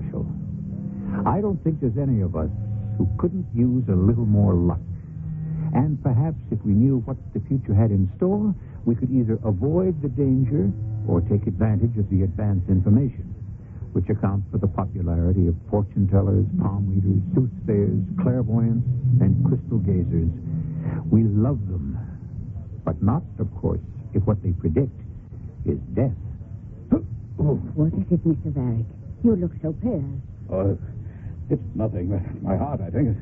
Marshal. I don't think there's any of us who couldn't use a little more luck. And perhaps if we knew what the future had in store, we could either avoid the danger or take advantage of the advanced information, which accounts for the popularity of fortune tellers, palm readers, soothsayers, clairvoyants, and crystal gazers. We love them, but not, of course, if what they predict is death. What is it, Mr. Varick? You look so pale. Oh, it's nothing. My heart, I think.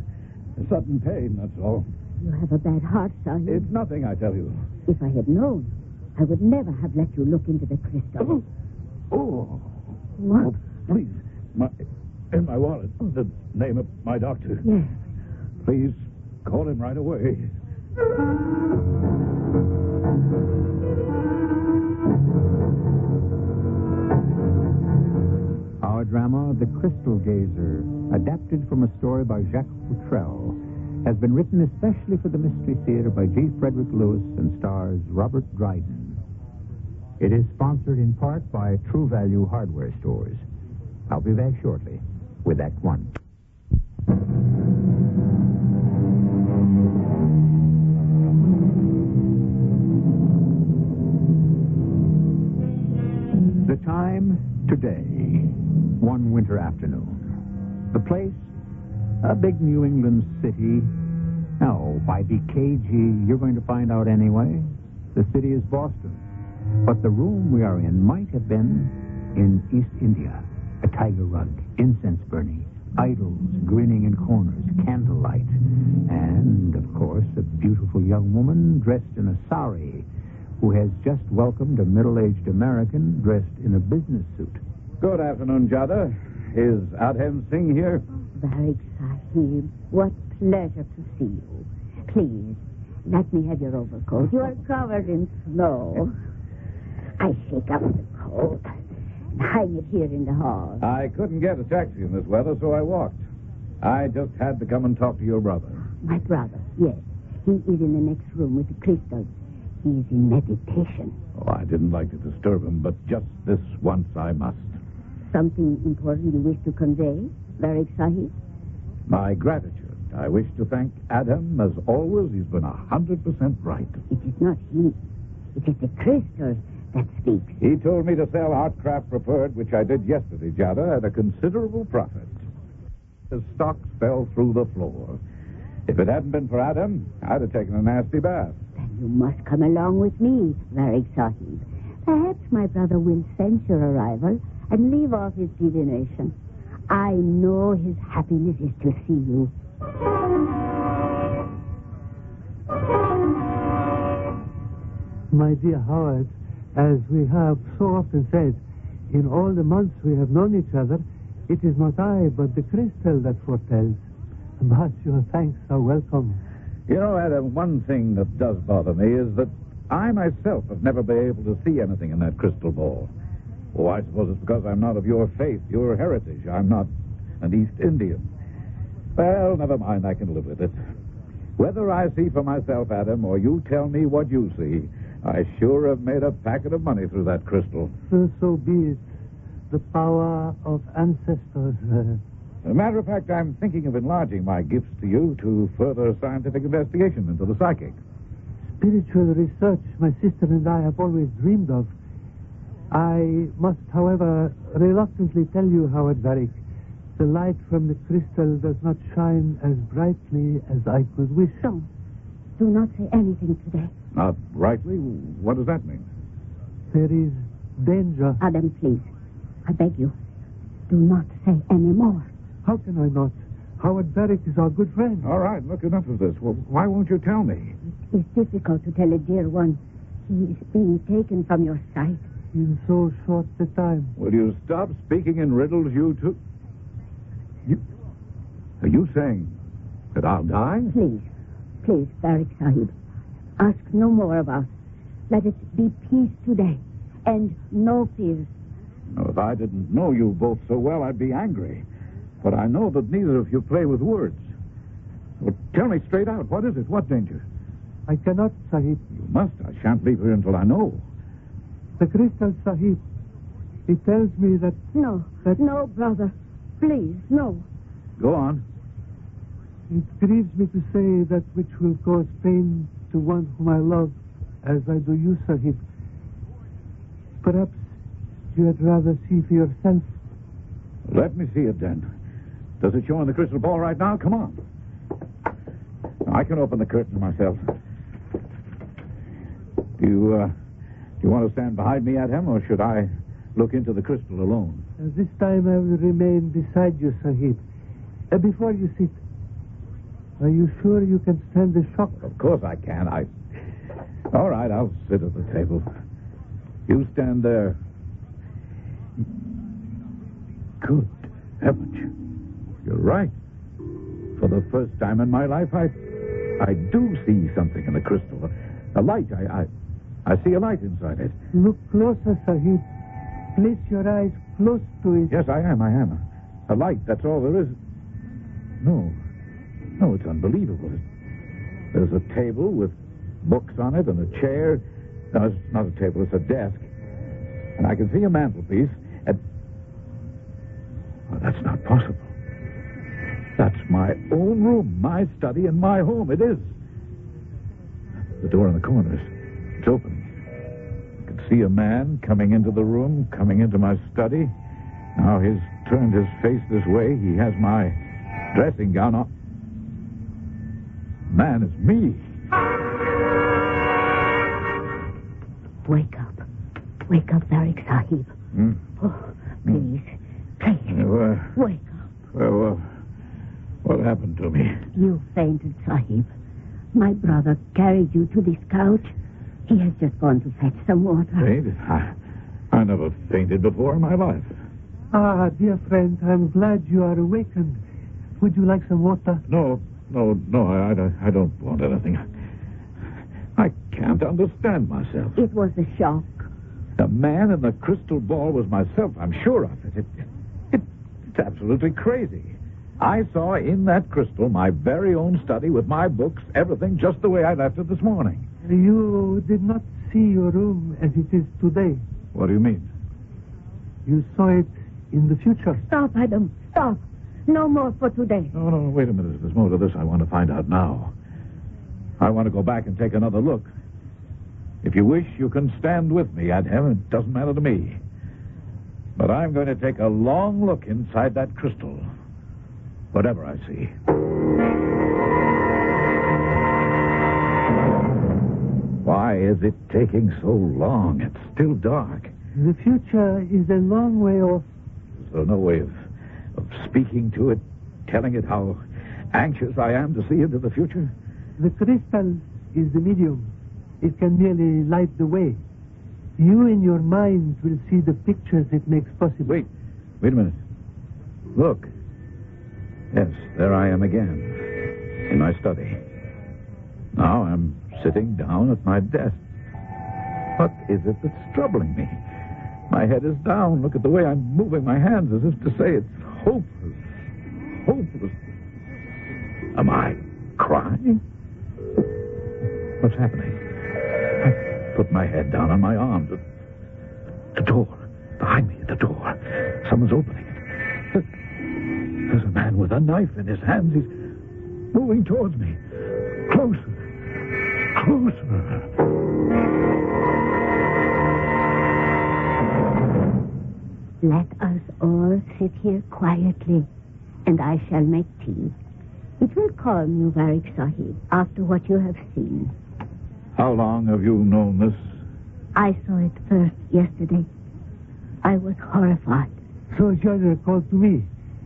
It's sudden pain, that's all. You have a bad heart, Sahib. It's nothing, I tell you. If I had known, I would never have let you look into the crystal. Oh. What? Oh, please. In my wallet, the name of my doctor. Yes. Please, call him right away. Our drama, The Crystal Gazer, adapted from a story by Jacques Futrell, has been written especially for the Mystery Theater by G. Frederick Lewis and stars Robert Dryden. It is sponsored in part by True Value Hardware Stores. I'll be back shortly with Act One. The time, today, one winter afternoon. The place, a big New England city. No, why be cagey? You're going to find out anyway. The city is Boston. But the room we are in might have been in East India. A tiger rug, incense burning, idols grinning in corners, candlelight. And, of course, a beautiful young woman dressed in a sari who has just welcomed a middle-aged American dressed in a business suit. Good afternoon, Jada. Is Adhem Singh here? Varick Sahib, what pleasure to see you. Please, let me have your overcoat. You are covered in snow. I shake up the coat and hang it here in the hall. I couldn't get a taxi in this weather, so I walked. I just had to come and talk to your brother. My brother, yes. He is in the next room with the crystals. He is in meditation. Oh, I didn't like to disturb him, but just this once I must. Something important you wish to convey, Varick Sahib? My gratitude. I wish to thank Adam. As always, he's been 100% right. It is not he. It is the crystals that speaks. He told me to sell Artcraft Preferred, which I did yesterday, Jada, at a considerable profit. The stocks fell through the floor. If it hadn't been for Adam, I'd have taken a nasty bath. Then you must come along with me, Varick Sahib. Perhaps my brother will sense your arrival and leave off his divination. I know his happiness is to see you. My dear Howard, as we have so often said, in all the months we have known each other, it is not I, but the crystal that foretells. But your thanks are welcome. You know, Adam, one thing that does bother me is that I myself have never been able to see anything in that crystal ball. Oh, I suppose it's because I'm not of your faith, your heritage. I'm not an East Indian. Well, never mind, I can live with it. Whether I see for myself, Adam, or you tell me what you see, I sure have made a packet of money through that crystal. So be it. The power of ancestors. As a matter of fact, I'm thinking of enlarging my gifts to you to further scientific investigation into the psychic. Spiritual research my sister and I have always dreamed of. I must, however, reluctantly tell you, Howard Varick, the light from the crystal does not shine as brightly as I could wish. Don't. Do not say anything today. Not rightly? What does that mean? There is danger. Adam, please. I beg you. Do not say any more. How can I not? Howard Varick is our good friend. All right, look, enough of this. Well, why won't you tell me? It's difficult to tell a dear one. He is being taken from your sight. In so short a time. Will you stop speaking in riddles, you two? Are you saying that I'll die? Please, please, Varick Sahib. Ask no more of us. Let it be peace today, and no fears. Now, if I didn't know you both so well, I'd be angry. But I know that neither of you play with words. Well, tell me straight out. What is it? What danger? I cannot, Sahib. You must. I shan't leave here until I know. The crystal, Sahib. It tells me that... No, no, brother. please, no. Go on. It grieves me to say that which will cause pain to one whom I love, as I do you, Sahib. Perhaps you had rather see for yourself. Let me see it, then. Does it show in the crystal ball right now? Come on. I can open the curtain myself. Do you want to stand behind me, Adhem, or should I look into the crystal alone? This time I will remain beside you, Sahib. Before you sit, are you sure you can stand the shock? Of course I can. All right, I'll sit at the table. You stand there. Good heavens. You're right. For the first time in my life, I do see something in the crystal. A light. I see a light inside it. Look closer, Sahib. Place your eyes close to it. Yes, I am. A light, that's all there is. No, it's unbelievable. There's a table with books on it and a chair. No, it's not a table, it's a desk. And I can see a mantelpiece. Well, that's not possible. That's my own room, my study, and my home. It is. The door in the corner it's open. I can see a man coming into the room, coming into my study. Now he's turned his face this way. He has my dressing gown on. Man, it's me. Wake up. Wake up, Varric Sahib. Oh, please. Wake up. Well, what happened to me? You fainted, Sahib. My brother carried you to this couch. He has just gone to fetch some water. Fainted? I never fainted before in my life. Ah, dear friend, I'm glad you are awakened. Would you like some water? No, I don't want anything. I can't understand myself. It was a shock. The man in the crystal ball was myself, I'm sure of it. It's absolutely crazy. I saw in that crystal my very own study with my books, everything just the way I left it this morning. You did not see your room as it is today. What do you mean? You saw it in the future. Stop, Adam. Stop. No more for today. No, wait a minute. There's more to this I want to find out now. I want to go back and take another look. If you wish, you can stand with me, Adhem. It doesn't matter to me. But I'm going to take a long look inside that crystal. Whatever I see. Why is it taking so long? It's still dark. The future is a long way off. Is there no way of speaking to it, telling it how anxious I am to see into the future? The crystal is the medium. It can merely light the way. You in your mind will see the pictures it makes possible. Wait a minute. Look. Yes, there I am again, in my study. Now I'm sitting down at my desk. What is it that's troubling me? My head is down. Look at the way I'm moving my hands as if to say it's hopeless. Hopeless. Am I crying? What's happening? I put my head down on my arms. The door. Behind me, the door. Someone's opening it. There's a man with a knife in his hands. He's moving towards me. Closer. Let us all sit here quietly, and I shall make tea. It will calm you, Varric Sahib, after what you have seen. How long have you known this? I saw it first yesterday. I was horrified. So Judge called to me.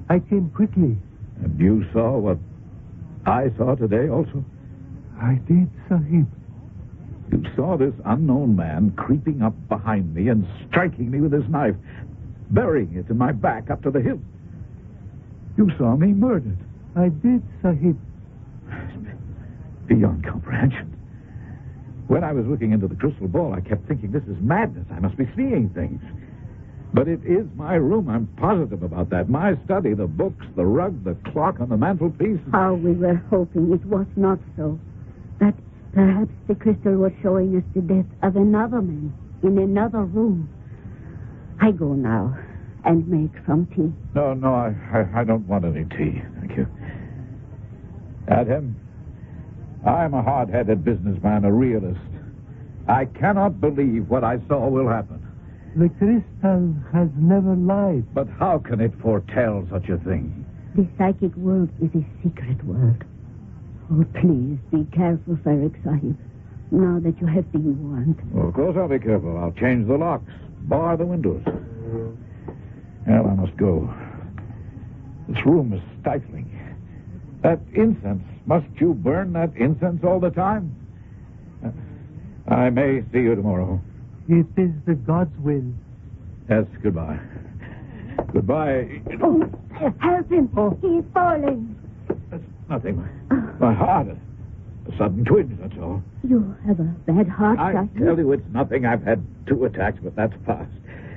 I came quickly. And you saw what I saw today also? I did, Sahib. You saw this unknown man creeping up behind me and striking me with his knife, burying it in my back up to the hilt. You saw me murdered. I did, Sahib. Beyond comprehension. When I was looking into the crystal ball, I kept thinking, this is madness. I must be seeing things. But it is my room. I'm positive about that. My study, the books, the rug, the clock on the mantelpiece. How we were hoping it was not so. That perhaps the crystal was showing us the death of another man in another room. I go now. and make some tea. No, I don't want any tea. Thank you. Adam, I'm a hard-headed businessman, a realist. I cannot believe what I saw will happen. The crystal has never lied. But how can it foretell such a thing? The psychic world is a secret world. Oh, please, be careful, Farik Sahib. Now that you have been warned. Well, of course I'll be careful. I'll change the locks, bar the windows. Well, I must go. This room is stifling. That incense, must you burn that incense all the time? I may see you tomorrow. It is the God's will. Yes, goodbye. Goodbye. Oh, help him. Oh. He's falling. That's nothing. My heart. A sudden twinge, that's all. You have a bad heart, I Sahib. tell you, it's nothing. I've had 2 attacks, but that's past.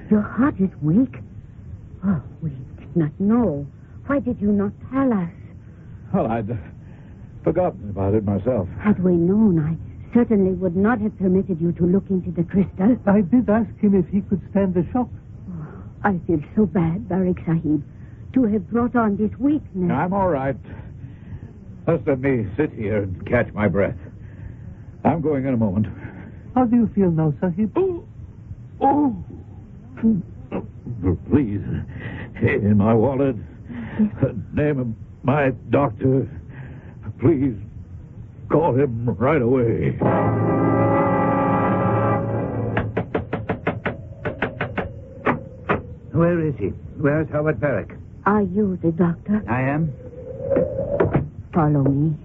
Your heart is weak. Oh, we did not know. Why did you not tell us? Well, I'd forgotten about it myself. Had we known, I certainly would not have permitted you to look into the crystal. I did ask him if he could stand the shock. Oh, I feel so bad, Barak Sahib, to have brought on this weakness. I'm all right. Just let me sit here and catch my breath. I'm going in a moment. How do you feel now, Sahib? Oh! Please, in my wallet, name of my doctor. Please, call him right away. Where is he? Where's Howard Barrack? Are you the doctor? I am. Follow me.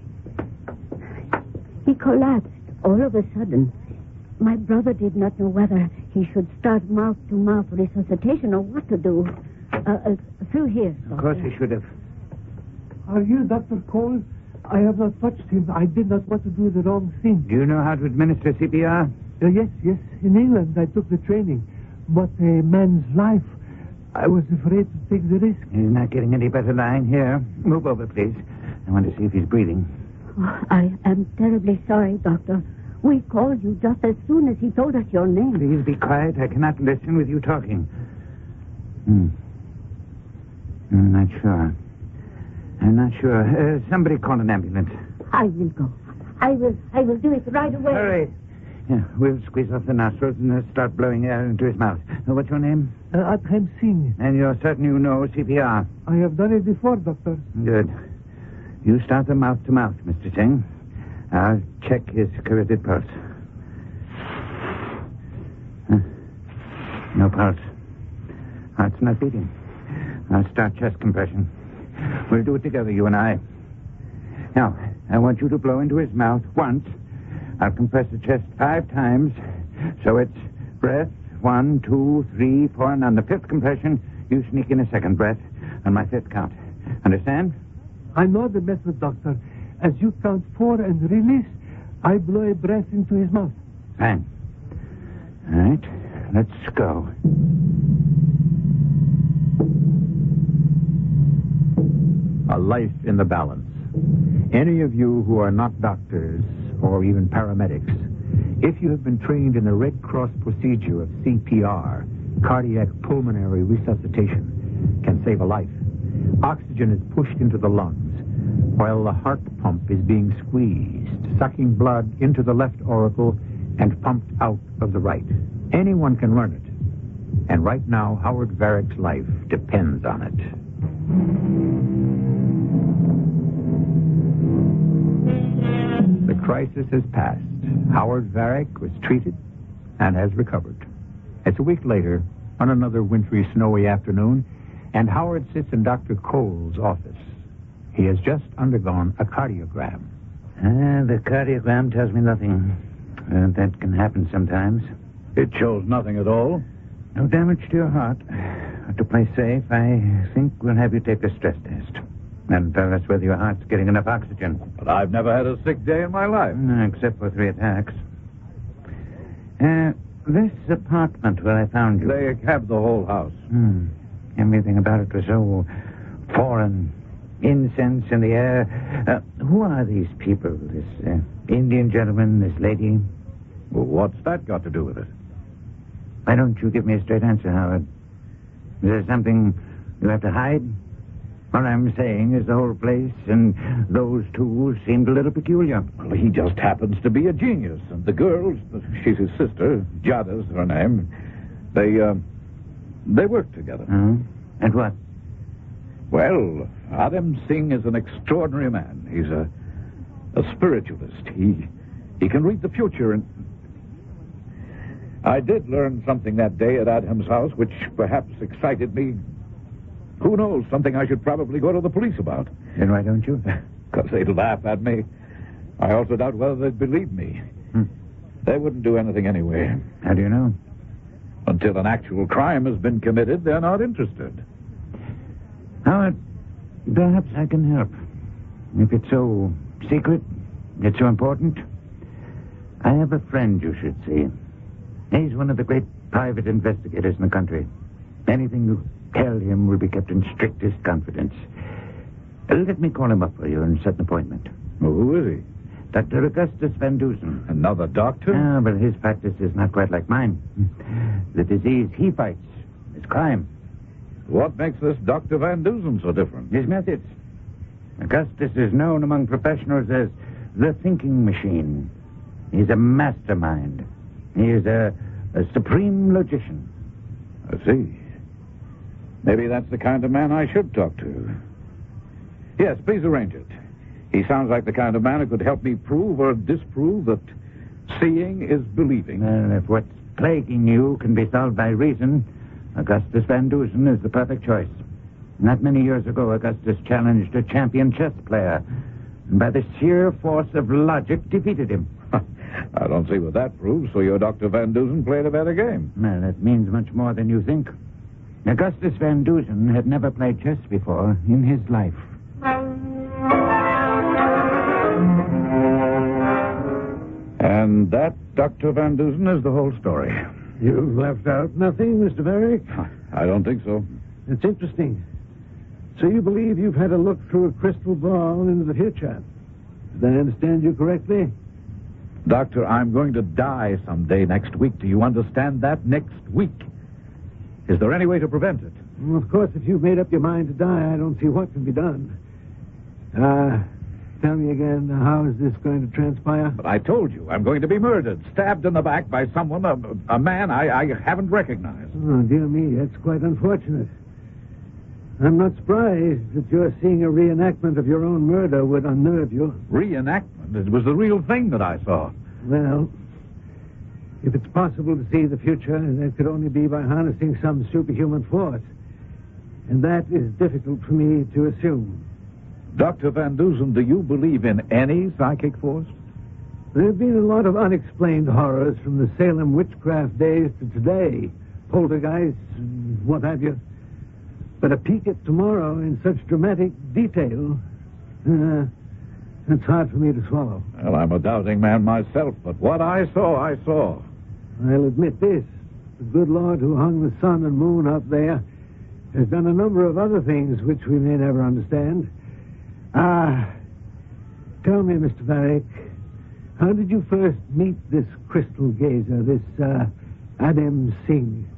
He collapsed all of a sudden. My brother did not know whether he should start mouth-to-mouth resuscitation or what to do. Through here, Of course he should have. Are you Dr. Cole? I have not touched him. I did not want to do the wrong thing. Do you know how to administer CPR? Yes. In England, I took the training. But a man's life, I was afraid to take the risk. He's not getting any better lying here. Move over, please. I want to see if he's breathing. Oh, I am terribly sorry, Doctor. We called you just as soon as he told us your name. Please be quiet. I cannot listen with you talking. I'm not sure. Somebody call an ambulance. I will go. I will do it right away. Hurry. Yeah, we'll squeeze off the nostrils and start blowing air into his mouth. What's your name? Adham Singh. And you're certain you know CPR? I have done it before, Doctor. Good. You start the mouth-to-mouth, Mr. Singh. I'll check his carotid pulse. No pulse. Heart's not beating. I'll start chest compression. We'll do it together, you and I. Now, I want you to blow into his mouth once. I'll compress the chest 5 times. So it's breath, 1, 2, 3, 4, and on the 5th compression, you sneak in a 2nd breath on my 5th count. Understand? I know the method, Doctor. As you count 4 and release, I blow a breath into his mouth. Fine. All right, let's go. A life in the balance. Any of you who are not doctors or even paramedics, if you have been trained in the Red Cross procedure of CPR, cardiac pulmonary resuscitation, can save a life. Oxygen is pushed into the lungs while the heart pump is being squeezed, sucking blood into the left auricle and pumped out of the right. Anyone can learn it. And right now, Howard Varick's life depends on it. The crisis has passed. Howard Varick was treated and has recovered. It's a week later, on another wintry, snowy afternoon, and Howard sits in Dr. Cole's office. He has just undergone a cardiogram. The cardiogram tells me nothing. That can happen sometimes. It shows nothing at all. No damage to your heart. To play safe, I think we'll have you take a stress test. And tell us whether your heart's getting enough oxygen. But I've never had a sick day in my life. Except for 3 attacks. This apartment where I found you. They have the whole house. Everything about it was so foreign. Incense in the air. Who are these people? This Indian gentleman, this lady? Well, what's that got to do with it? Why don't you give me a straight answer, Howard? Is there something you have to hide? What I'm saying is the whole place and those two seemed a little peculiar. Well, he just happens to be a genius. And the girl, she's his sister, Jada's her name, they work together. And what? Well, Adam Singh is an extraordinary man. He's a spiritualist. He can read the future. And I did learn something that day at Adam's house, which perhaps excited me. Who knows, something I should probably go to the police about. Then why don't you? Because they'd laugh at me. I also doubt whether they'd believe me. They wouldn't do anything anyway. How do you know? Until an actual crime has been committed, they're not interested. Howard, perhaps I can help. If it's so secret, it's so important. I have a friend you should see. He's one of the great private investigators in the country. Anything you tell him will be kept in strictest confidence. Let me call him up for you and set an appointment. Well, who is he? Dr. Augustus Van Dusen. Another doctor? Ah, but his practice is not quite like mine. The disease he fights is crime. What makes this Dr. Van Dusen so different? His methods. Augustus is known among professionals as the thinking machine. He's a mastermind. He is a supreme logician. I see. Maybe that's the kind of man I should talk to. Yes, please arrange it. He sounds like the kind of man who could help me prove or disprove that seeing is believing. Well, if what's plaguing you can be solved by reason, Augustus Van Dusen is the perfect choice. Not many years ago, Augustus challenged a champion chess player, and by the sheer force of logic defeated him. I don't see what that proves, so your Dr. Van Dusen played a better game. Well, that means much more than you think. Augustus Van Dusen had never played chess before in his life. And that, Dr. Van Dusen, is the whole story. You've left out nothing, Mr. Varick? I don't think so. It's interesting. So you believe you've had a look through a crystal ball into the future? Did I understand you correctly? Doctor, I'm going to die someday next week. Do you understand that? Next week. Is there any way to prevent it? Well, of course, if you've made up your mind to die, I don't see what can be done. Tell me again, how is this going to transpire? But I told you, I'm going to be murdered, stabbed in the back by someone, a man I haven't recognized. Oh, dear me, that's quite unfortunate. I'm not surprised that you're seeing a reenactment of your own murder would unnerve you. Reenactment? It was the real thing that I saw. Well, if it's possible to see the future, that could only be by harnessing some superhuman force. And that is difficult for me to assume. Dr. Van Dusen, do you believe in any psychic force? There have been a lot of unexplained horrors from the Salem witchcraft days to today. Poltergeists, what have you. But a peek at tomorrow in such dramatic detail, it's hard for me to swallow. Well, I'm a doubting man myself, but what I saw, I saw. I'll admit this. The good Lord who hung the sun and moon up there has done a number of other things which we may never understand. Tell me, Mr. Varick, how did you first meet this crystal gazer, this Adam Singh?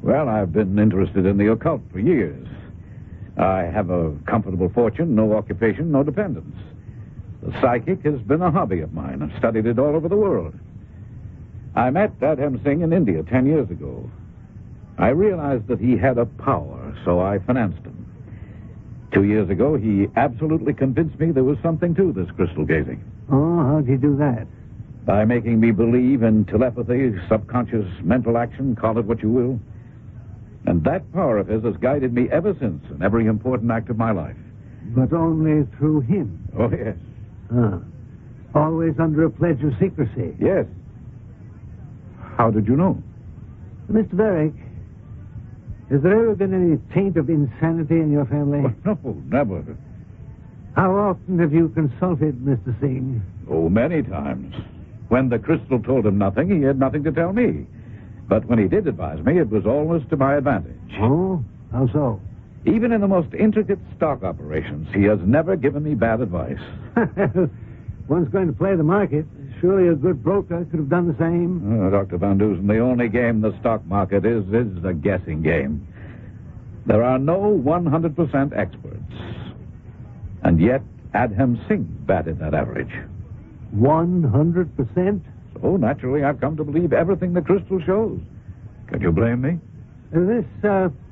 Well, I've been interested in the occult for years. I have a comfortable fortune, no occupation, no dependents. The psychic has been a hobby of mine. I've studied it all over the world. I met Adam Singh in India 10 years ago. I realized that he had a power, so I financed him. 2 years ago, he absolutely convinced me there was something to this crystal gazing. Oh, how'd he do that? By making me believe in telepathy, subconscious mental action, call it what you will. And that power of his has guided me ever since in every important act of my life. But only through him? Oh, yes. Always under a pledge of secrecy? Yes. How did you know? Mr. Varick, has there ever been any taint of insanity in your family? Well, no, never. How often have you consulted Mr. Singh? Oh, many times. When the crystal told him nothing, he had nothing to tell me. But when he did advise me, it was always to my advantage. Oh? How so? Even in the most intricate stock operations, he has never given me bad advice. One's going to play the market. Surely a good broker could have done the same. Dr. Van Dusen, the only game the stock market is a guessing game. There are no 100% experts. And yet, Adham Singh batted that average. 100%? So, naturally, I've come to believe everything the crystal shows. Can you blame me? This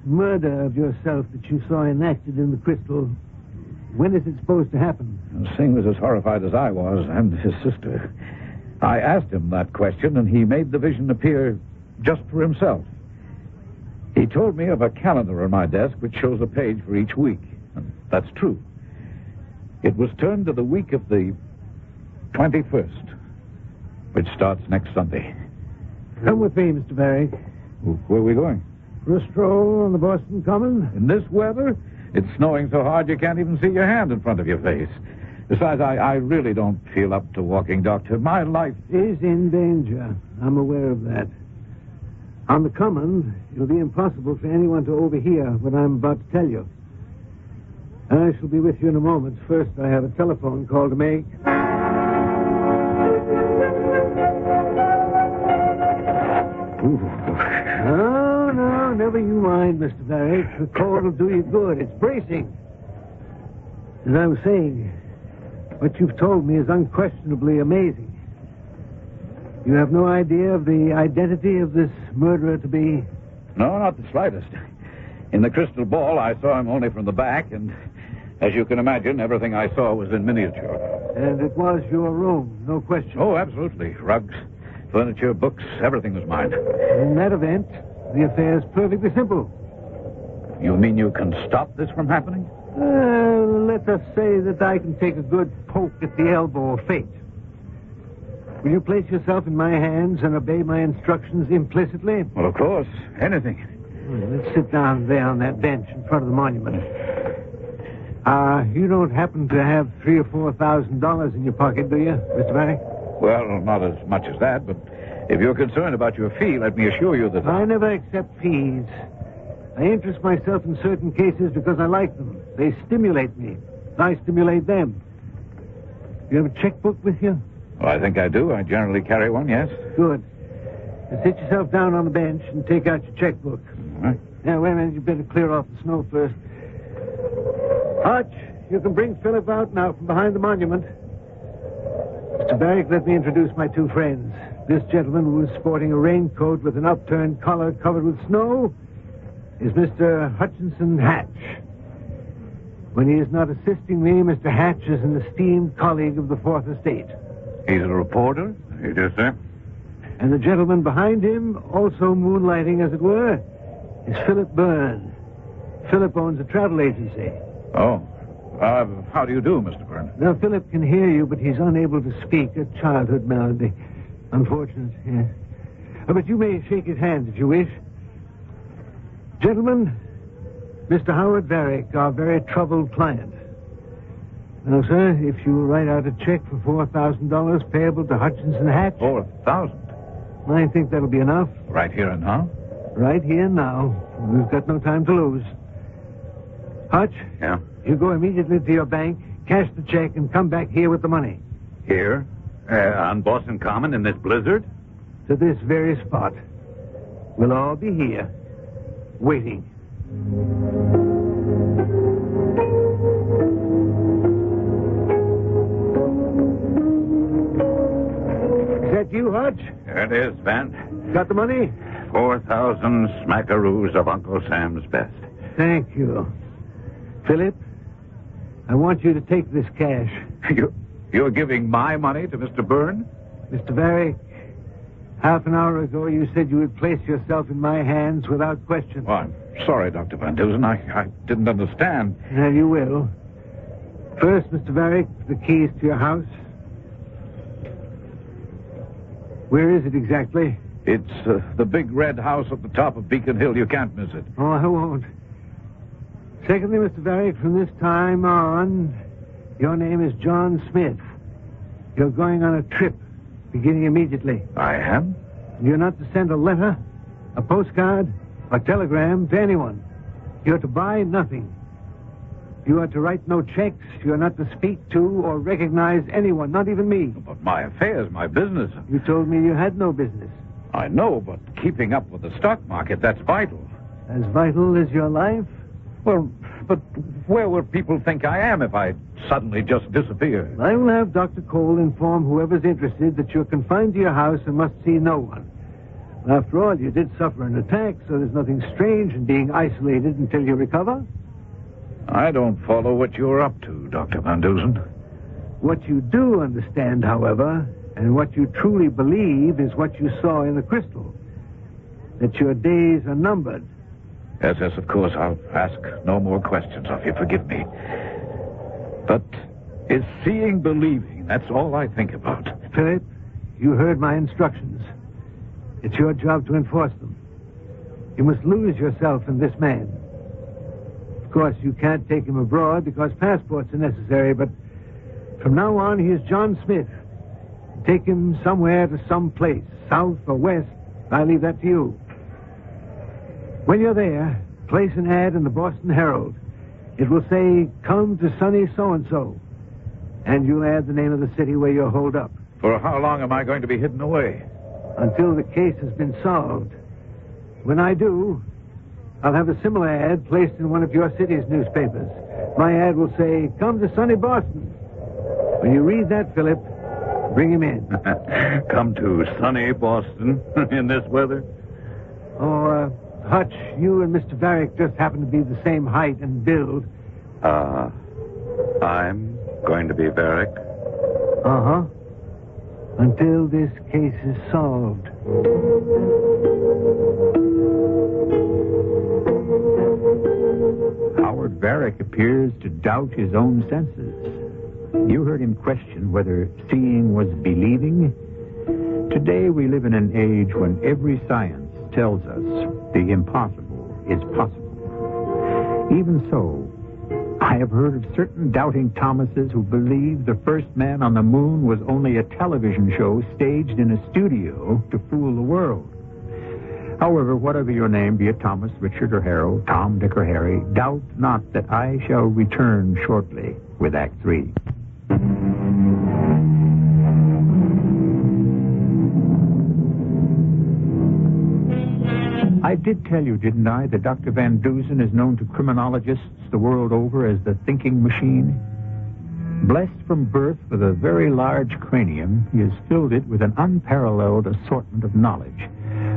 murder of yourself that you saw enacted in the crystal, when is it supposed to happen? Singh was as horrified as I was, and his sister. I asked him that question, and he made the vision appear just for himself. He told me of a calendar on my desk which shows a page for each week. And that's true. It was turned to the week of the 21st, which starts next Sunday. Come with me, Mr. Varick. Where are we going? For a stroll on the Boston Common? In this weather? It's snowing so hard you can't even see your hand in front of your face. Besides, I really don't feel up to walking, Doctor. My life is in danger. I'm aware of that. On the Common, it'll be impossible for anyone to overhear what I'm about to tell you. I shall be with you in a moment. First, I have a telephone call to make. Oh, no, never you mind, Mr. Varick. The call will do you good. It's bracing. As I was saying, what you've told me is unquestionably amazing. You have no idea of the identity of this murderer to be? No, not the slightest. In the crystal ball, I saw him only from the back, and as you can imagine, everything I saw was in miniature. And it was your room, no question. Oh, absolutely. Rugs, furniture, books, everything was mine. In that event, the affair is perfectly simple. You mean you can stop this from happening? Let us say that I can take a good poke at the elbow of fate. Will you place yourself in my hands and obey my instructions implicitly? Well, of course. Anything. Let's sit down there on that bench in front of the monument. You don't happen to have $3,000 or $4,000 in your pocket, do you, Mr. Varick? Well, not as much as that, but if you're concerned about your fee, let me assure you that... I never accept fees. I interest myself in certain cases because I like them. They stimulate me. I stimulate them. Do you have a checkbook with you? Well, I think I do. I generally carry one, yes. Good. Now sit yourself down on the bench and take out your checkbook. All right. Now, wait a minute. You better clear off the snow first. Hutch, you can bring Philip out now from behind the monument. Mr. Varick, let me introduce my two friends. This gentleman, who is sporting a raincoat with an upturned collar covered with snow, is Mr. Hutchinson Hatch. When he is not assisting me, Mr. Hatch is an esteemed colleague of the Fourth Estate. He's a reporter? You do, sir. And the gentleman behind him, also moonlighting, as it were, is Philip Byrne. Philip owns a travel agency. Oh. How do you do, Mr. Byrne? Now, Philip can hear you, but he's unable to speak. A childhood malady. Unfortunate, yes. But you may shake his hand if you wish. Gentlemen, Mr. Howard Varick, our very troubled client. Now, sir, if you will write out a check for $4,000 payable to Hutchinson Hatch... 4,000? I think that'll be enough. Right here and now? Right here and now. We've got no time to lose. Hutch? Yeah? You go immediately to your bank, cash the check, and come back here with the money. Here? On Boston Common in this blizzard? To this very spot. We'll all be here, waiting. Is that you, Hutch? Here it is, Van. Got the money? 4,000 smackaroos of Uncle Sam's best. Thank you. Philip, I want you to take this cash. You're giving my money to Mr. Byrne? Mr. Varick, half an hour ago you said you would place yourself in my hands without question. Well, I'm sorry, Dr. Van Dusen. I didn't understand. Now you will. First, Mr. Varick, the keys to your house. Where is it exactly? It's the big red house at the top of Beacon Hill. You can't miss it. Oh, I won't. Secondly, Mr. Varick, from this time on, your name is John Smith. You're going on a trip, beginning immediately. I am? You're not to send a letter, a postcard, a telegram to anyone. You're to buy nothing. You are to write no checks. You're not to speak to or recognize anyone, not even me. But my affairs, my business. You told me you had no business. I know, but keeping up with the stock market, that's vital. As vital as your life? Well, but where would people think I am if I suddenly just disappear? I will have Dr. Cole inform whoever's interested that you're confined to your house and must see no one. After all, you did suffer an attack, so there's nothing strange in being isolated until you recover. I don't follow what you're up to, Dr. Van Dusen. What you do understand, however, and what you truly believe is what you saw in the crystal. That your days are numbered. Yes, of course. I'll ask no more questions of you. Forgive me. But is seeing believing? That's all I think about. Philip, you heard my instructions. It's your job to enforce them. You must lose yourself in this man. Of course, you can't take him abroad because passports are necessary, but from now on, he is John Smith. Take him somewhere to some place, south or west. I leave that to you. When you're there, place an ad in the Boston Herald. It will say, "Come to sunny so-and-so." And you'll add the name of the city where you're holed up. For how long am I going to be hidden away? Until the case has been solved. When I do, I'll have a similar ad placed in one of your city's newspapers. My ad will say, "Come to sunny Boston." When you read that, Philip, bring him in. Come to sunny Boston in this weather? Oh, Hutch, you and Mr. Varick just happen to be the same height and build. I'm going to be Varick. Uh-huh. Until this case is solved. Howard Varick appears to doubt his own senses. You heard him question whether seeing was believing. Today we live in an age when every science tells us the impossible is possible. Even so, I have heard of certain doubting Thomases who believed the first man on the moon was only a television show staged in a studio to fool the world. However, whatever your name, be it Thomas, Richard, or Harold, Tom, Dick, or Harry, doubt not that I shall return shortly with Act 3. I did tell you, didn't I, that Dr. Van Dusen is known to criminologists the world over as the thinking machine? Blessed from birth with a very large cranium, he has filled it with an unparalleled assortment of knowledge.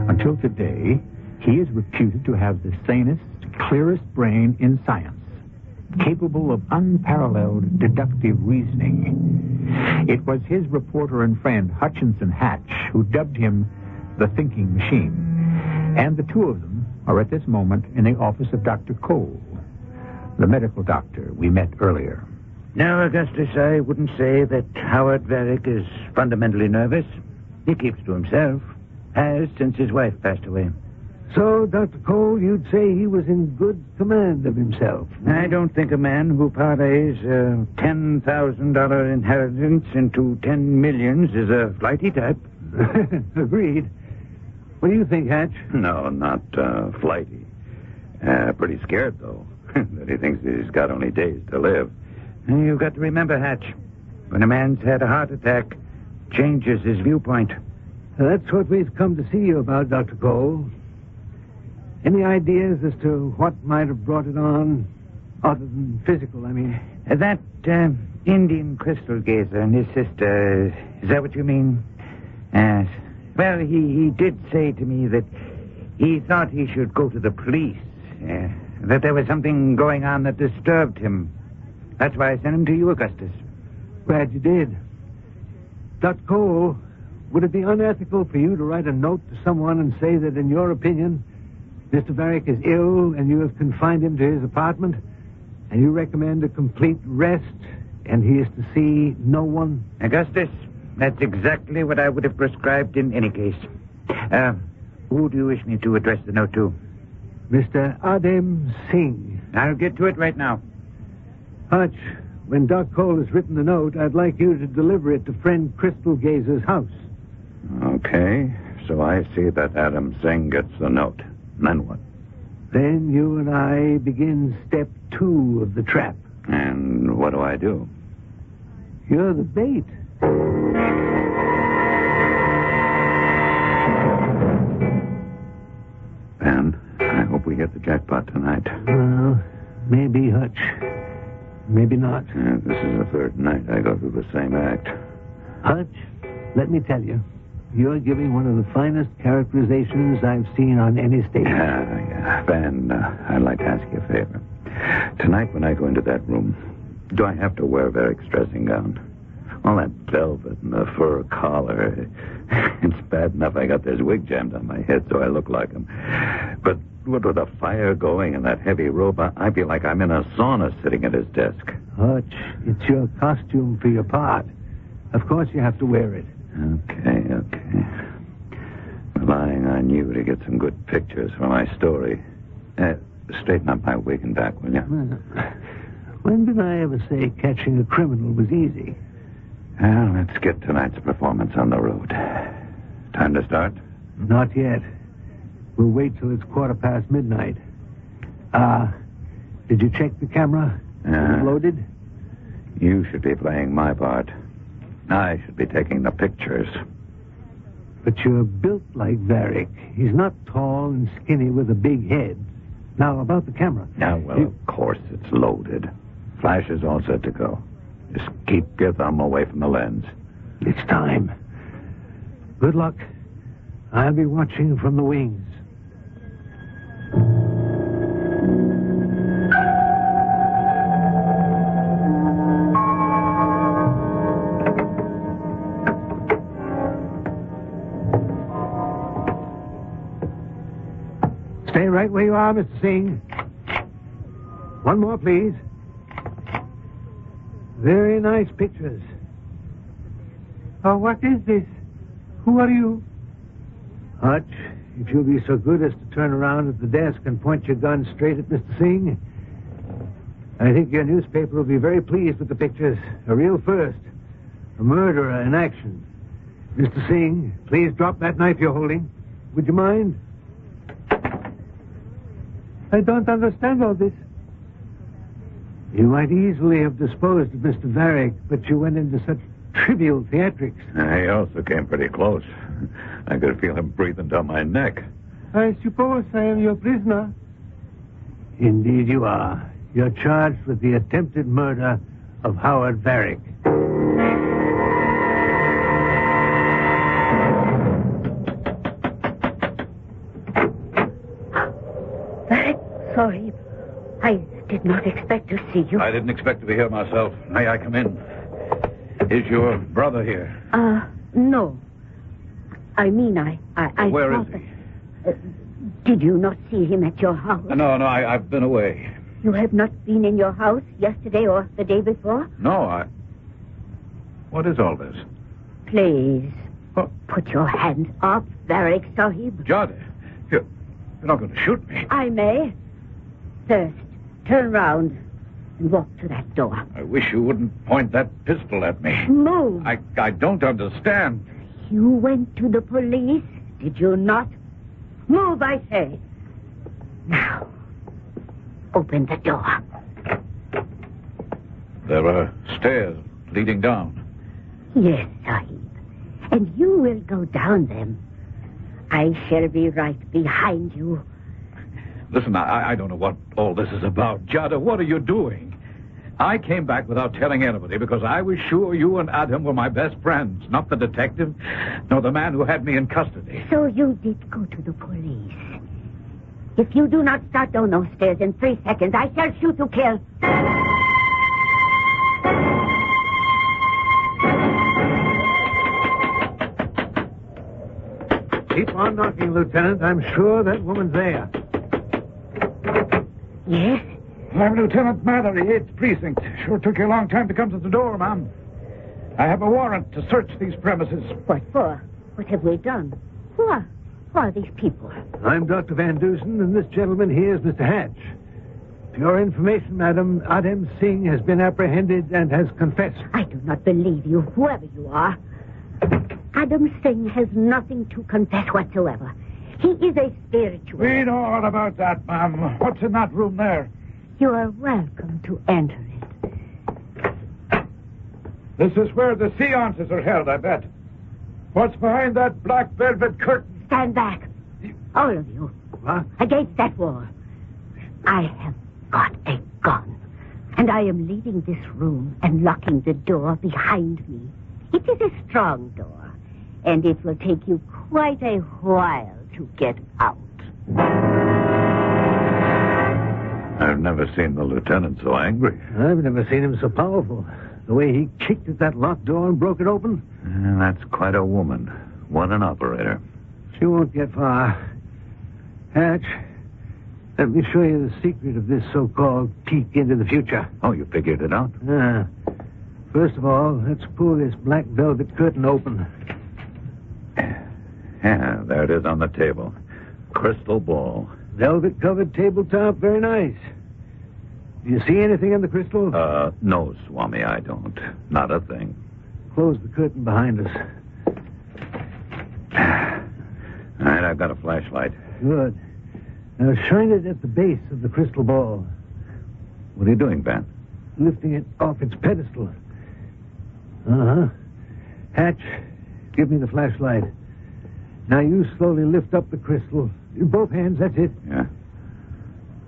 Until today, he is reputed to have the sanest, clearest brain in science, capable of unparalleled deductive reasoning. It was his reporter and friend, Hutchinson Hatch, who dubbed him the thinking machine. And the two of them are at this moment in the office of Dr. Cole, the medical doctor we met earlier. No, Augustus, I wouldn't say that Howard Varick is fundamentally nervous. He keeps to himself. Has since his wife passed away. So, Dr. Cole, you'd say he was in good command of himself. I don't think a man who parlays a $10,000 inheritance into 10 millions is a flighty type. Agreed. What do you think, Hatch? No, not flighty. Pretty scared, though, that he thinks that he's got only days to live. You've got to remember, Hatch, when a man's had a heart attack, changes his viewpoint. That's what we've come to see you about, Dr. Cole. Any ideas as to what might have brought it on, other than physical, I mean? That Indian crystal gazer and his sister, is that what you mean? Well, he did say to me that he thought he should go to the police, that there was something going on that disturbed him. That's why I sent him to you, Augustus. Glad you did. Dr. Cole, would it be unethical for you to write a note to someone and say that, in your opinion, Mr. Varick is ill and you have confined him to his apartment, and you recommend a complete rest, and he is to see no one? Augustus, that's exactly what I would have prescribed in any case. Who do you wish me to address the note to? Mr. Adem Singh. I'll get to it right now. Hutch, when Doc Cole has written the note, I'd like you to deliver it to friend Crystal Gazer's house. Okay, so I see that Adam Singh gets the note. Then what? Then you and I begin step 2 of the trap. And what do I do? You're the bait. Ben, I hope we hit the jackpot tonight. Well, Maybe, Hutch. Maybe not. This is the third night I go through the same act. Hutch, let me tell you, you're giving one of the finest characterizations I've seen on any stage. Yeah. Van, I'd like to ask you a favor. Tonight when I go into that room, do I have to wear Varrick's dressing gown? All that velvet and the fur collar. It's bad enough I got this wig jammed on my head so I look like him. But with the fire going and that heavy robe, I feel like I'm in a sauna sitting at his desk. Hutch, it's your costume for your part. Of course you have to wear it. Okay. Relying on you to get some good pictures for my story. Straighten up my wig and back, will you? When did I ever say catching a criminal was easy? Well, let's get tonight's performance on the road. Time to start? Not yet. We'll wait till it's midnight. Did you check the camera? Is it loaded? You should be playing my part. I should be taking the pictures. But you're built like Varrick. He's not tall and skinny with a big head. Now, about the camera. Now, well, of course it's loaded. Flash is all set to go. Just keep your thumb away from the lens. It's time. Good luck. I'll be watching from the wings. Stay right where you are, Mr. Singh. One more, please. Very nice pictures. Oh, what is this? Who are you? Hutch, if you'll be so good as to turn around at the desk and point your gun straight at Mr. Singh. I think your newspaper will be very pleased with the pictures. A real first. A murderer in action. Mr. Singh, please drop that knife you're holding. Would you mind? I don't understand all this. You might easily have disposed of Mr. Varrick, but you went into such trivial theatrics. He also came pretty close. I could feel him breathing down my neck. I suppose I am your prisoner. Indeed you are. You're charged with the attempted murder of Howard Varrick. Varrick, sorry. I did not expect to see you. I didn't expect to be here myself. May I come in? Is your brother here? No. I mean, I Where is thought he? that- did you not see him at your house? No, I've been away. You have not been in your house yesterday or the day before? No, What is all this? Please, Oh. put your hands up, Varrick Sahib. Jade, you're not going to shoot me. I may. First, turn round and walk to that door. I wish you wouldn't point that pistol at me. Move. I don't understand. You went to the police, did you not? Move, I say. Now, open the door. There are stairs leading down. Yes, Sahib. And you will go down them. I shall be right behind you. Listen, I don't know what all this is about. Jada, what are you doing? I came back without telling anybody because I was sure you and Adam were my best friends, not the detective, nor the man who had me in custody. So you did go to the police. If you do not start down those stairs in 3 seconds, I shall shoot to kill. Keep on knocking, Lieutenant. I'm sure that woman's there. Yes? I'm Lieutenant Mallory, 8th Precinct. Sure took you a long time to come to the door, ma'am. I have a warrant to search these premises. What for? What have we done? Who are these people? I'm Dr. Van Dusen, and this gentleman here is Mr. Hatch. For your information, madam, Adam Singh has been apprehended and has confessed. I do not believe you, whoever you are. Adam Singh has nothing to confess whatsoever. He is a spiritual. We know all about that, ma'am. What's in that room there? You are welcome to enter it. This is where the seances are held, I bet. What's behind that black velvet curtain? Stand back. All of you. What? Against that wall. I have got a gone. And I am leaving this room and locking the door behind me. It is a strong door, and it will take you quite a while to get out. I've never seen the lieutenant so angry. I've never seen him so powerful. The way he kicked at that locked door and broke it open. That's quite a woman. What an operator. She won't get far. Hatch, let me show you the secret of this so-called peek into the future. Oh, you figured it out? First of all, let's pull this black velvet curtain open. Yeah, there it is on the table. Crystal ball. Velvet-covered tabletop, very nice. Do you see anything in the crystal? No, Swami, I don't. Not a thing. Close the curtain behind us. All right, I've got a flashlight. Good. Now shine it at the base of the crystal ball. What are you doing, Ben? Lifting it off its pedestal. Uh-huh. Hatch, give me the flashlight. Now you slowly lift up the crystal. In both hands, that's it. Yeah.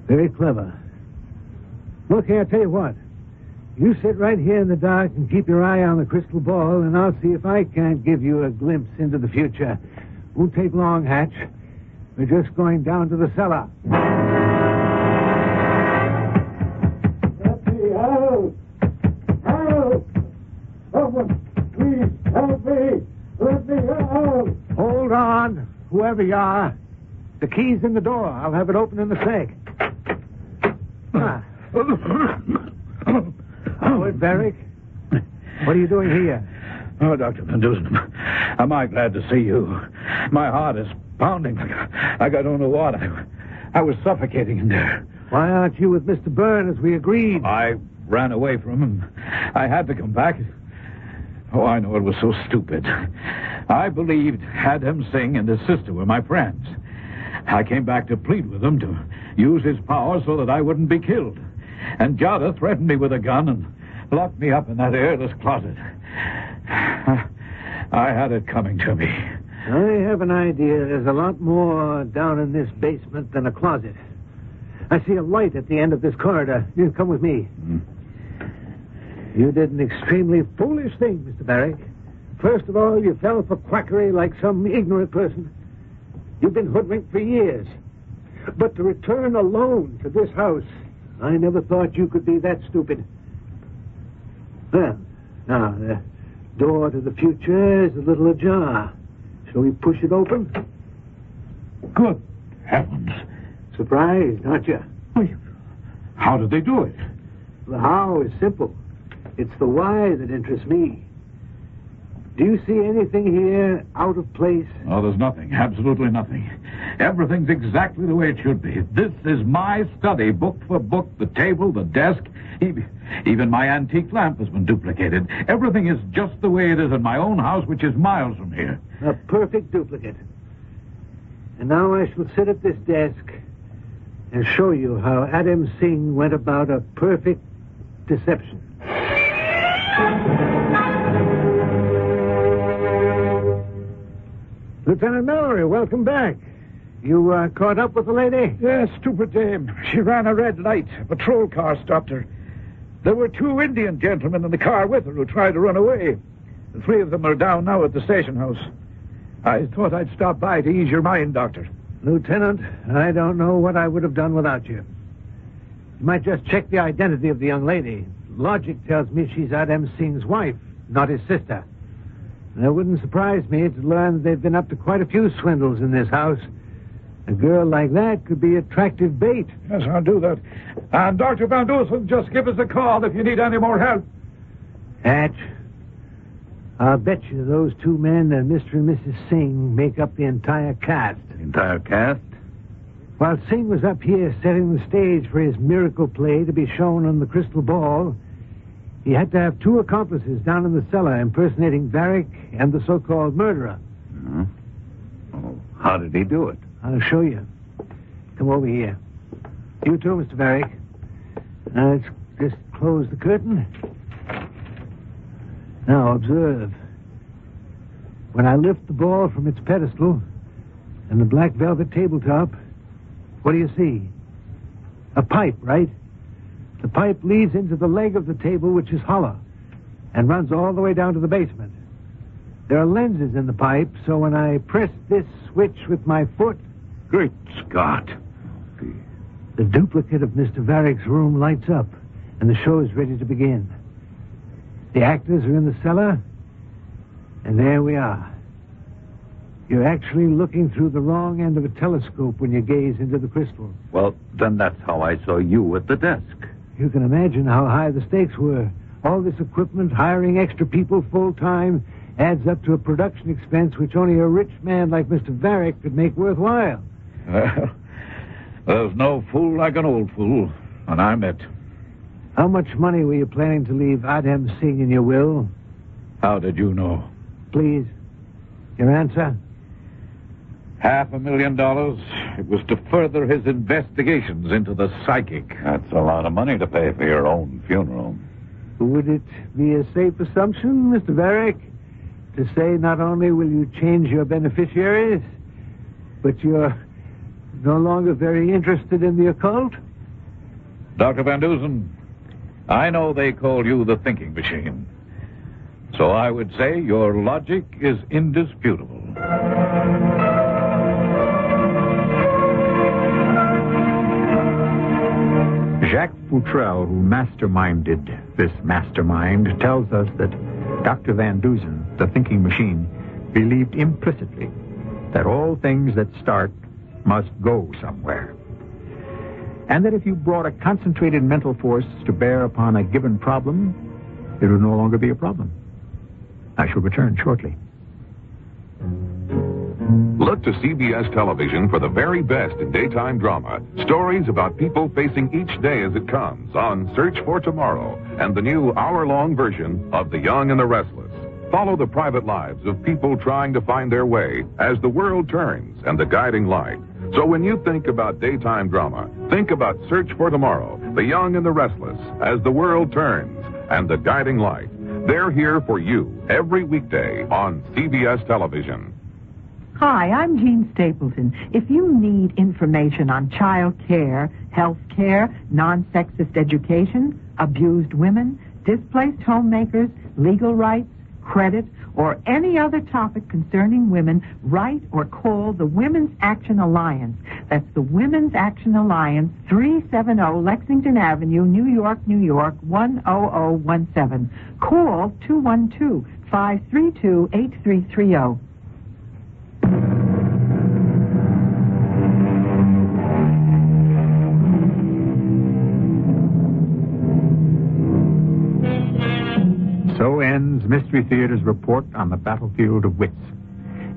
Very clever. Look here, I'll tell you what. You sit right here in the dark and keep your eye on the crystal ball, and I'll see if I can't give you a glimpse into the future. Won't take long, Hatch. We're just going down to the cellar. Let me out! Help! Someone, please help me! Let me out! Hold on, whoever you are. The key's in the door. I'll have it open in a sec. Howard Barrick? What are you doing here? Oh, Dr. Van Dusen, am I glad to see you. My heart is pounding like I don't know what. I was suffocating in there. Why aren't you with Mr. Byrne as we agreed? I ran away from him. I had to come back. Oh, I know it was so stupid. I believed Adam Singh and his sister were my friends. I came back to plead with him to use his power so that I wouldn't be killed. And Jada threatened me with a gun and locked me up in that airless closet. I had it coming to me. I have an idea. There's a lot more down in this basement than a closet. I see a light at the end of this corridor. You come with me. You did an extremely foolish thing, Mr. Barrick. First of all, you fell for quackery like some ignorant person. You've been hoodwinked for years. But to return alone to this house, I never thought you could be that stupid. Well, now, the door to the future is a little ajar. Shall we push it open? Good heavens. Surprised, aren't you? How did they do it? The how is simple. It's the why that interests me. Do you see anything here out of place? Oh, there's nothing. Absolutely nothing. Everything's exactly the way it should be. This is my study, book for book, the table, the desk. Even my antique lamp has been duplicated. Everything is just the way it is in my own house, which is miles from here. A perfect duplicate. And now I shall sit at this desk and show you how Adam Singh went about a perfect deception. Lieutenant Mallory, welcome back. You caught up with the lady? Yes, stupid dame. She ran a red light. A patrol car stopped her. There were 2 Indian gentlemen in the car with her who tried to run away. The 3 of them are down now at the station house. I thought I'd stop by to ease your mind, Doctor. Lieutenant, I don't know what I would have done without you. You might just check the identity of the young lady. Logic tells me she's Adam Singh's wife, not his sister. And it wouldn't surprise me to learn they've been up to quite a few swindles in this house. A girl like that could be attractive bait. Yes, I'll do that. And Dr. Van Dusen, just give us a call if you need any more help. Hatch, I'll bet you those 2 men and Mr. and Mrs. Singh make up the entire cast. The entire cast? While Singh was up here setting the stage for his miracle play to be shown on the crystal ball, he had to have 2 accomplices down in the cellar impersonating Varick and the so-called murderer. Mm-hmm. Oh, how did he do it? I'll show you. Come over here. You too, Mr. Varick. Now, let's just close the curtain. Now, observe. When I lift the ball from its pedestal and the black velvet tabletop, what do you see? A pipe, right? The pipe leads into the leg of the table, which is hollow, and runs all the way down to the basement. There are lenses in the pipe, so when I press this switch with my foot... Great Scott. The duplicate of Mr. Varick's room lights up, and the show is ready to begin. The actors are in the cellar, and there we are. You're actually looking through the wrong end of a telescope when you gaze into the crystal. Well, then that's how I saw you at the desk. You can imagine how high the stakes were. All this equipment, hiring extra people full-time, adds up to a production expense which only a rich man like Mr. Varick could make worthwhile. Well, there's no fool like an old fool, and I'm it. How much money were you planning to leave Adem Singh in your will? How did you know? Please, your answer? $500,000. It was to further his investigations into the psychic. That's a lot of money to pay for your own funeral. Would it be a safe assumption, Mr. Varick, to say not only will you change your beneficiaries, but you're no longer very interested in the occult? Dr. Van Dusen, I know they call you the thinking machine. So I would say your logic is indisputable. Jacques Futrell, who masterminded this mastermind, tells us that Dr. Van Dusen, the thinking machine, believed implicitly that all things that start must go somewhere. And that if you brought a concentrated mental force to bear upon a given problem, it would no longer be a problem. I shall return shortly. Look to CBS television for the very best in daytime drama. Stories about people facing each day as it comes on Search for Tomorrow and the new hour-long version of The Young and the Restless. Follow the private lives of people trying to find their way as the world turns and the guiding light. So when you think about daytime drama, think about Search for Tomorrow, The Young and the Restless, as the world turns and the guiding light. They're here for you every weekday on CBS television. Hi, I'm Jean Stapleton. If you need information on child care, health care, non-sexist education, abused women, displaced homemakers, legal rights, credit, or any other topic concerning women, write or call the Women's Action Alliance. That's the Women's Action Alliance, 370 Lexington Avenue, New York, New York, 10017. Call 212-532-8330. So ends Mystery Theater's report on the battlefield of wits.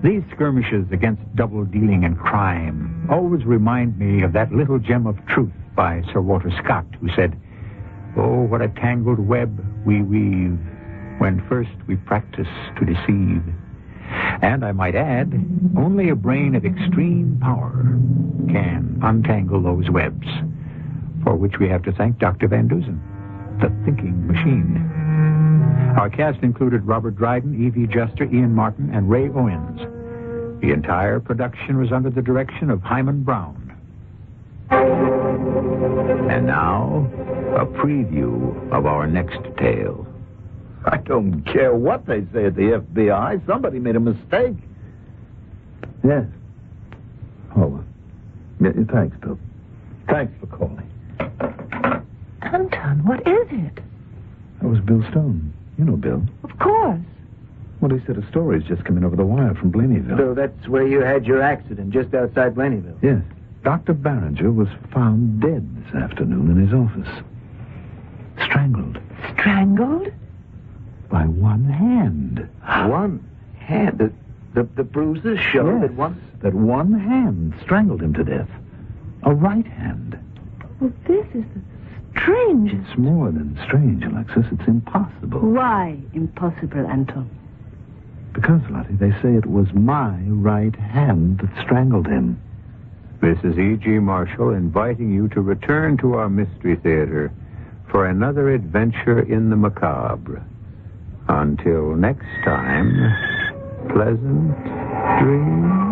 These skirmishes against double-dealing and crime always remind me of that little gem of truth by Sir Walter Scott, who said, "Oh, what a tangled web we weave when first we practice to deceive." And I might add, only a brain of extreme power can untangle those webs, for which we have to thank Dr. Van Dusen, the thinking machine. Our cast included Robert Dryden, Evie Juster, Ian Martin, and Ray Owens. The entire production was under the direction of Hyman Brown. And now, a preview of our next tale. I don't care what they say at the FBI. Somebody made a mistake. Yes. Oh, yeah, thanks, Bill. Thanks for calling. Anton, what is it? That was Bill Stone. You know Bill. Of course. Well, he said a story's just come in over the wire from Blaneyville. So that's where you had your accident, just outside Blaneyville? Yes. Dr. Barringer was found dead this afternoon in his office. Strangled. Strangled? By one hand. One hand? The bruises show Yes, that that one hand strangled him to death. A right hand. Well, this is the strangest. It's more than strange, Alexis. It's impossible. Why impossible, Anton? Because, Lottie, they say it was my right hand that strangled him. This is E.G. Marshall inviting you to return to our Mystery Theater for another adventure in the macabre. Until next time, pleasant dreams.